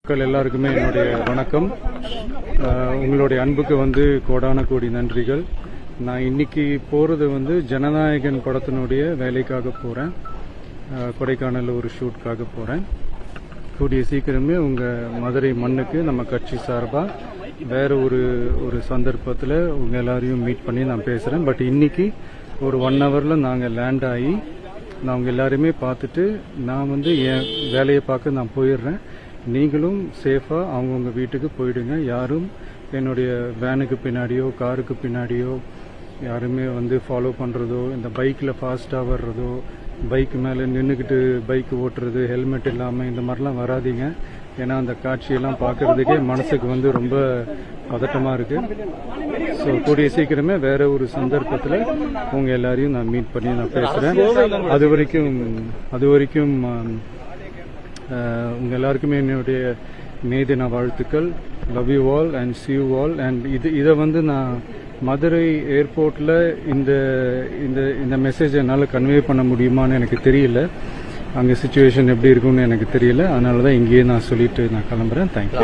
மக்கள் எல்லாருக்குமே என்னுடைய வணக்கம். உங்களுடைய அன்புக்கு கோடான கோடி நன்றிகள். நான் இன்னைக்கு போறது ஜனநாயகன் படத்தினுடைய வேலைக்காக போறேன். கொடைக்கானல் ஒரு ஷூட்காக போறேன். கூடிய சீக்கிரமே உங்க மதுரை மண்ணுக்கு நம்ம கட்சி சார்பா வேற ஒரு சந்தர்ப்பத்தில் உங்க எல்லாரையும் மீட் பண்ணி நான் பேசுறேன். பட் இன்னைக்கு ஒரு 1 ஹவர்ல நாங்க லேண்ட் ஆகி நான் உங்க எல்லாருமே பார்த்துட்டு நான் என் வேலையை பார்க்க நான் போயிடுறேன். நீங்களும் சேஃபா அவங்கவுங்க வீட்டுக்கு போயிடுங்க. யாரும் என்னுடைய வேனுக்கு பின்னாடியோ காருக்கு பின்னாடியோ யாருமே ஃபாலோ பண்றதோ, இந்த பைக்ல ஃபாஸ்டா வர்றதோ, பைக் மேல நின்றுக்கிட்டு பைக் ஓட்டுறது, ஹெல்மெட் இல்லாம இந்த மாதிரிலாம் வராதீங்க. ஏன்னா அந்த காட்சியெல்லாம் பார்க்கறதுக்கே மனசுக்கு ரொம்ப பதட்டமா இருக்கு. ஸோ கூடிய சீக்கிரமே வேற ஒரு சந்தர்ப்பத்தில் உங்க எல்லாரையும் நான் மீட் பண்ணி நான் பேசுறேன். அது வரைக்கும் உங்க எல்லாருக்குமே என்னுடைய மே தின வாழ்த்துக்கள். Love you all and see you all. And இதை நான் மதுரை ஏர்போர்ட்ல இந்த மெசேஜ் என்னால் கன்வே பண்ண முடியுமான்னு எனக்கு தெரியல. அங்கே சிச்சுவேஷன் எப்படி இருக்கும்னு எனக்கு தெரியல. அதனால தான் இங்கேயே நான் சொல்லிட்டு நான் கிளம்புறேன். தேங்க்யூ.